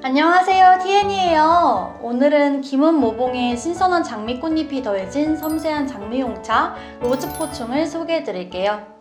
안녕하세요, 티엔이에요. 오늘은 김은 모봉에 신선한 장미꽃잎이 더해진 섬세한 장미홍차 로즈포충을 소개해드릴게요.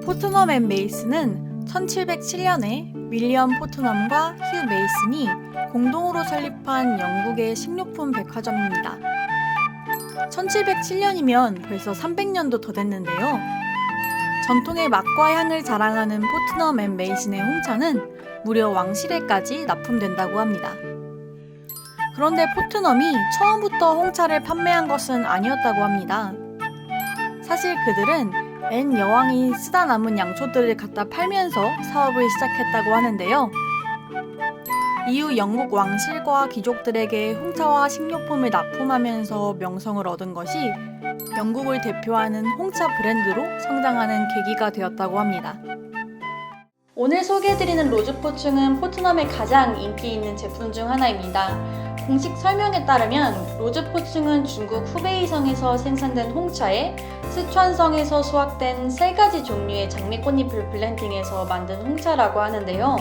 포트넘 앤 메이슨은 1707년에 윌리엄 포트넘과 휴 메이슨이 공동으로 설립한 영국의 식료품 백화점입니다. 1707년이면 벌써 300년도 더 됐는데요. 전통의 맛과 향을 자랑하는 포트넘 앤 메이슨의 홍차는 무려 왕실에까지 납품된다고 합니다. 그런데 포트넘이 처음부터 홍차를 판매한 것은 아니었다고 합니다. 사실 그들은 앤 여왕이 쓰다 남은 양초들을 갖다 팔면서 사업을 시작했다고 하는데요. 이후 영국 왕실과 귀족들에게 홍차와 식료품을 납품하면서 명성을 얻은 것이 영국을 대표하는 홍차 브랜드로 성장하는 계기가 되었다고 합니다. 오늘 소개해드리는 로즈포충은 포트넘의 가장 인기 있는 제품 중 하나입니다. 공식 설명에 따르면 로즈포충은 중국 후베이성에서 생산된 홍차에 스촨성에서 수확된 3가지 종류의 장미꽃잎을 블렌딩해서 만든 홍차라고 하는데요.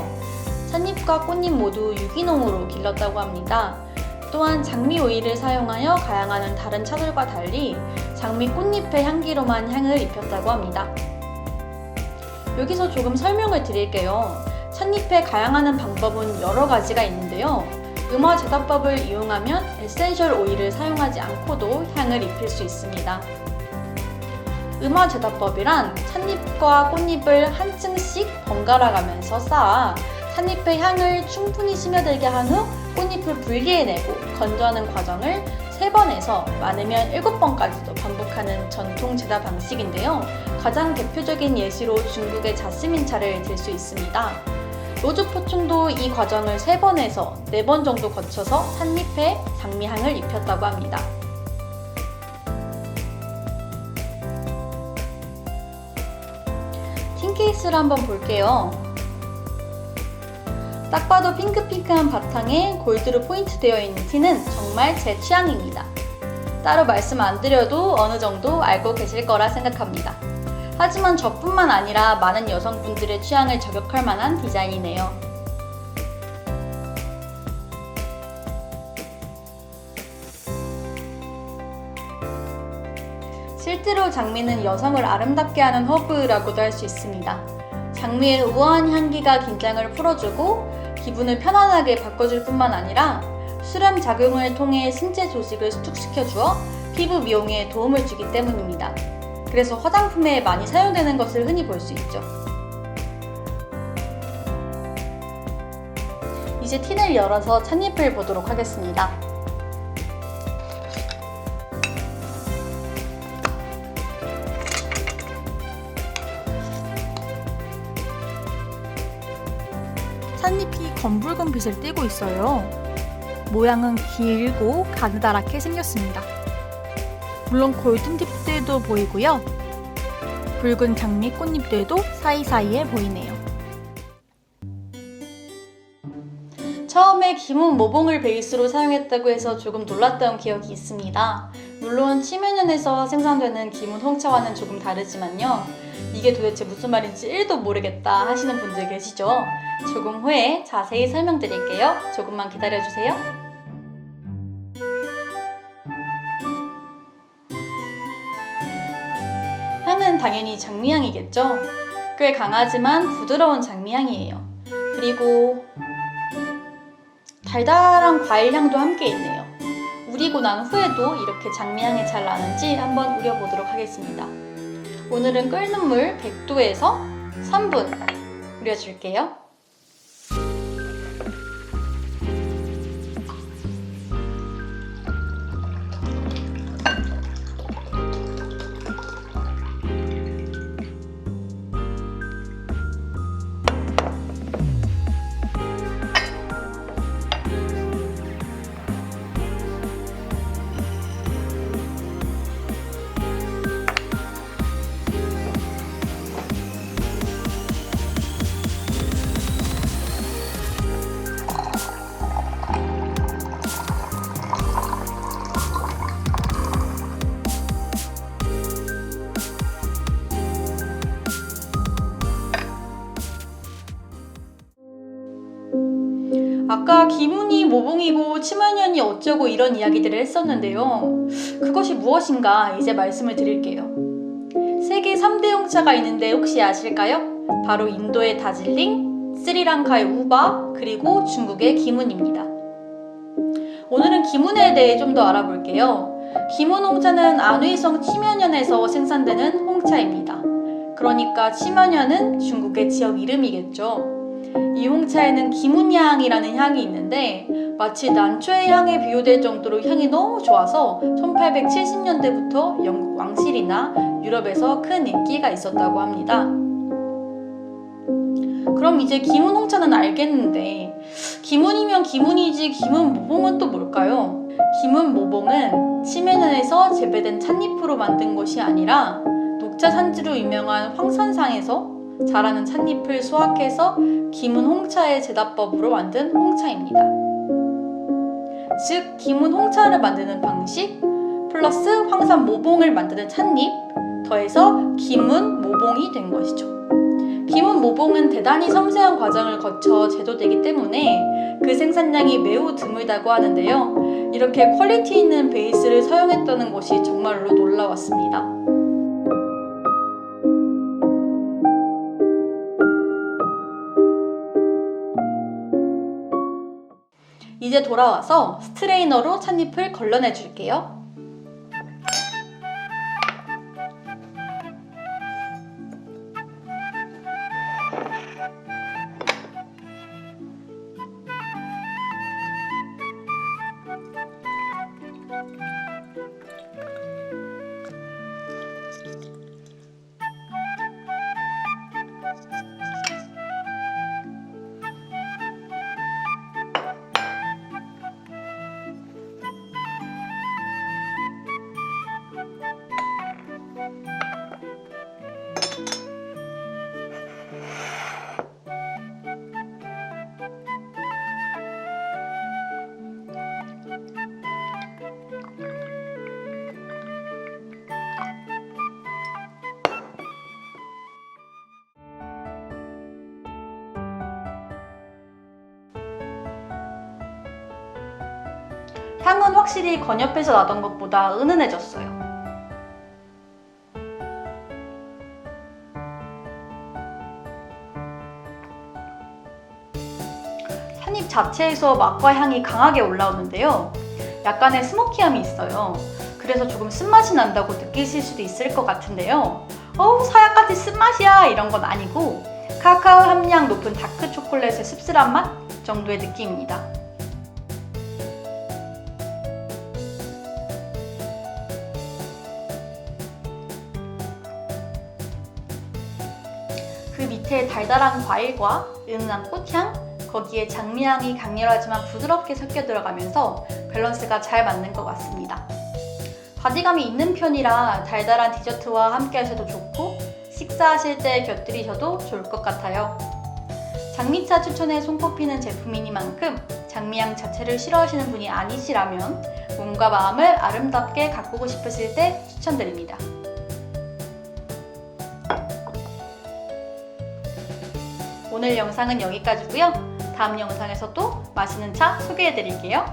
찻잎과 꽃잎 모두 유기농으로 길렀다고 합니다. 또한 장미 오일을 사용하여 가양하는 다른 차들과 달리 장미 꽃잎의 향기로만 향을 입혔다고 합니다. 여기서 조금 설명을 드릴게요. 찻잎에 가양하는 방법은 여러 가지가 있는데요. 음화 제다법을 이용하면 에센셜 오일을 사용하지 않고도 향을 입힐 수 있습니다. 음화 제다법이란 찻잎과 꽃잎을 한 층씩 번갈아 가면서 쌓아 찻잎의 향을 충분히 스며들게 한 후 꽃잎을 분리해내고 건조하는 과정을 3번에서 많으면 7번까지도 반복하는 전통 제다 방식인데요. 가장 대표적인 예시로 중국의 자스민차를 들 수 있습니다. 로즈포충도 이 과정을 3번에서 4번 정도 거쳐서 찻잎에 장미향을 입혔다고 합니다. 틴 케이스를 한번 볼게요. 딱 봐도 핑크핑크한 바탕에 골드로 포인트 되어 있는 틴은 정말 제 취향입니다. 따로 말씀 안 드려도 어느 정도 알고 계실 거라 생각합니다. 하지만 저뿐만 아니라 많은 여성분들의 취향을 저격할 만한 디자인이네요. 실제로 장미는 여성을 아름답게 하는 허브라고도 할 수 있습니다. 장미의 우아한 향기가 긴장을 풀어주고 기분을 편안하게 바꿔줄 뿐만 아니라 수렴 작용을 통해 신체 조직을 수축시켜 주어 피부 미용에 도움을 주기 때문입니다. 그래서 화장품에 많이 사용되는 것을 흔히 볼 수 있죠. 이제 틴을 열어서 찻잎을 보도록 하겠습니다. 찻잎이 검붉은 빛을 띠고 있어요. 모양은 길고 가느다랗게 생겼습니다. 물론 골든팁들도 보이고요. 붉은 장미 꽃잎들도 사이사이에 보이네요. 처음에 김은 모봉을 베이스로 사용했다고 해서 조금 놀랐던 기억이 있습니다. 물론 치매년에서 생산되는 김은 홍차와는 조금 다르지만요. 이게 도대체 무슨 말인지 1도 모르겠다 하시는 분들 계시죠? 조금 후에 자세히 설명드릴게요. 조금만 기다려주세요. 향은 당연히 장미향이겠죠? 꽤 강하지만 부드러운 장미향이에요. 그리고 달달한 과일 향도 함께 있네요. 우리고 난 후에도 이렇게 장미향이 잘 나는지 한번 우려보도록 하겠습니다. 오늘은 끓는 물 100도에서 3분 우려줄게요. 아까 기문이 모봉이고 치마년이 어쩌고 이런 이야기들을 했었는데요. 그것이 무엇인가 이제 말씀을 드릴게요. 세계 3대 홍차가 있는데 혹시 아실까요? 바로 인도의 다질링, 스리랑카의 우바, 그리고 중국의 기문입니다. 오늘은 기문에 대해 좀 더 알아볼게요. 기문 홍차는 안휘성 치면현에서 생산되는 홍차입니다. 그러니까 치면현은 중국의 지역 이름이겠죠. 이 홍차에는 기문향이라는 향이 있는데 마치 난초의 향에 비유될 정도로 향이 너무 좋아서 1870년대부터 영국 왕실이나 유럽에서 큰 인기가 있었다고 합니다. 그럼 이제 기문 홍차는 알겠는데 기문이면 기문이지 기문 모봉은 또 뭘까요? 기문 모봉은 치면현에서 재배된 찻잎으로 만든 것이 아니라 녹차 산지로 유명한 황선상에서 자라는 찻잎을 수확해서 기문 홍차의 제다법으로 만든 홍차입니다. 즉 기문 홍차를 만드는 방식 플러스 황산 모봉을 만드는 찻잎 더해서 기문 모봉이 된 것이죠. 기문 모봉은 대단히 섬세한 과정을 거쳐 제조되기 때문에 그 생산량이 매우 드물다고 하는데요. 이렇게 퀄리티 있는 베이스를 사용했다는 것이 정말로 놀라웠습니다. 이제 돌아와서 스트레이너로 찻잎을 걸러내 줄게요. 향은 확실히 건옆에서 나던 것보다 은은해졌어요. 찻잎 자체에서 맛과 향이 강하게 올라오는데요. 약간의 스모키함이 있어요. 그래서 조금 쓴맛이 난다고 느끼실 수도 있을 것 같은데요. 사약같이 쓴맛이야 이런 건 아니고 카카오 함량 높은 다크 초콜릿의 씁쓸한 맛 정도의 느낌입니다. 그 밑에 달달한 과일과 은은한 꽃향, 거기에 장미향이 강렬하지만 부드럽게 섞여 들어가면서 밸런스가 잘 맞는 것 같습니다. 바디감이 있는 편이라 달달한 디저트와 함께 하셔도 좋고 식사하실 때 곁들이셔도 좋을 것 같아요. 장미차 추천에 손꼽히는 제품이니만큼 장미향 자체를 싫어하시는 분이 아니시라면 몸과 마음을 아름답게 가꾸고 싶으실 때 추천드립니다. 오늘 영상은 여기까지고요. 다음 영상에서 또 맛있는 차 소개해드릴게요.